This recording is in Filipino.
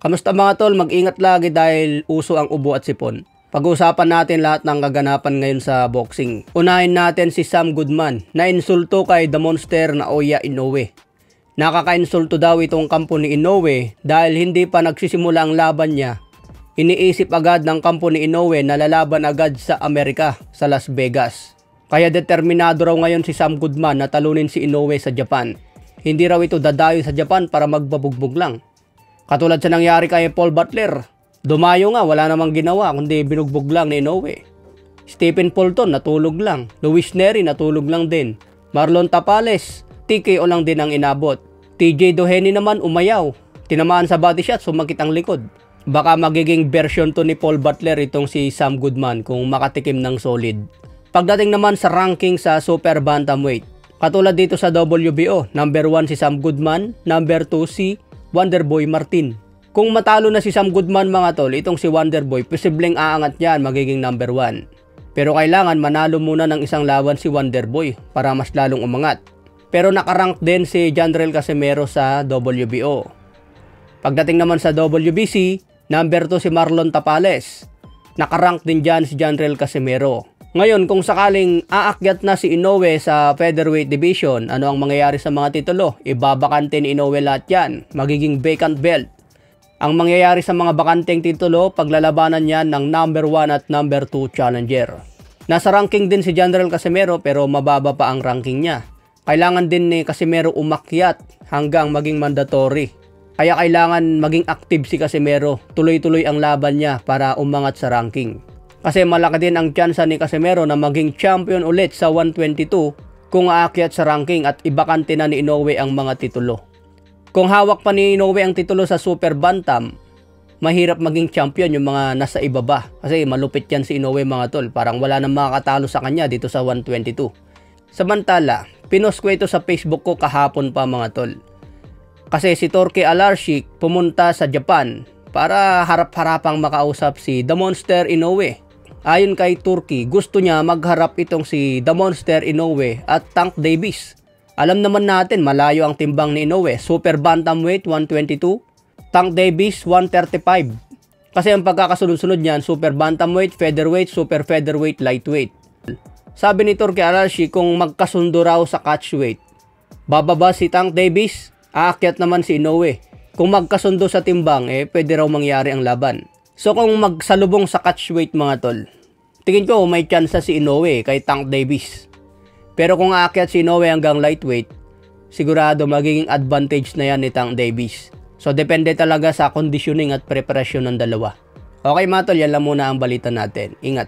Kamusta mga tol? Mag-ingat lagi dahil uso ang ubo at sipon. Pag-uusapan natin lahat ng kaganapan ngayon sa boxing. Unahin natin si Sam Goodman na insulto kay The Monster na Naoya Inoue. Nakaka-insulto daw itong kampo ni Inoue dahil hindi pa nagsisimula ang laban niya. Iniisip agad ng kampo ni Inoue na lalaban agad sa Amerika, sa Las Vegas. Kaya determinado raw ngayon si Sam Goodman na talunin si Inoue sa Japan. Hindi raw ito dadayo sa Japan para magbabugbog lang. Katulad sa nangyari kay Paul Butler. Dumayo nga, wala namang ginawa kundi binugbog lang ni Inoue. Stephen Fulton natulog lang. Luis Nery natulog lang din. Marlon Tapales, TKO lang din ang inabot. TJ Doheny naman umayaw. Tinamaan sa body shot, sumakit ang likod. Baka magiging version to ni Paul Butler itong si Sam Goodman kung makatikim ng solid. Pagdating naman sa ranking sa Super Bantamweight, katulad dito sa WBO, number 1 si Sam Goodman, number 2 si Wonderboy Martin. Kung matalo na si Sam Goodman mga tol, itong si Wonderboy, posibleng aangat niyan, magiging number 1. Pero kailangan manalo muna ng isang laban si Wonderboy para mas lalong umangat. Pero nakarank din si Jandrel Casimero sa WBO. Pagdating naman sa WBC, number 2 si Marlon Tapales. Nakarank din dyan si Jandrel Casimero. Ngayon, kung sakaling aakyat na si Inoue sa featherweight division, ano ang mangyayari sa mga titulo? Ibabakante ni Inoue lahat yan. Magiging vacant belt. Ang mangyayari sa mga bakanteng titulo, paglalabanan yan ng number 1 at number 2 challenger. Nasa ranking din si Jandrel Casimero pero mababa pa ang ranking niya. Kailangan din ni Casimero umakyat hanggang maging mandatory. Kaya kailangan maging active si Casimero. Tuloy-tuloy ang laban niya para umangat sa ranking. Kasi malaki din ang tsansa ni Casimero na maging champion ulit sa 122 kung aakyat sa ranking at ibakante na ni Inoue ang mga titulo. Kung hawak pa ni Inoue ang titulo sa Super Bantam, mahirap maging champion yung mga nasa ibaba. Kasi malupit yan si Inoue mga tol. Parang wala nang makakatalo sa kanya dito sa 122. Samantala, pinost ko ito sa Facebook ko kahapon pa mga tol. Kasi si Turki Alalshikh pumunta sa Japan para harap-harapang makausap si The Monster Inoue. Ayon kay Turki, gusto niya magharap itong si The Monster Inoue at Tank Davis. Alam naman natin malayo ang timbang ni Inoue, Super Bantamweight 122, Tank Davis 135. Kasi ang pagkakasunod-sunod niyan, Super Bantamweight, Featherweight, Super Featherweight, Lightweight. Sabi ni Turki Alalshikh kung magkasundo raw sa catchweight, bababa si Tank Davis, aakyat naman si Inoue. Kung magkasundo sa timbang, pwede raw mangyari ang laban. So kung magsalubong sa catchweight mga tol, tingin ko may chance si Inoue kay Tank Davis. Pero kung aakyat si Inoue hanggang lightweight, sigurado magiging advantage na yan ni Tank Davis. So depende talaga sa conditioning at preparasyon ng dalawa. Okay mga tol, yan lang muna ang balita natin. Ingat!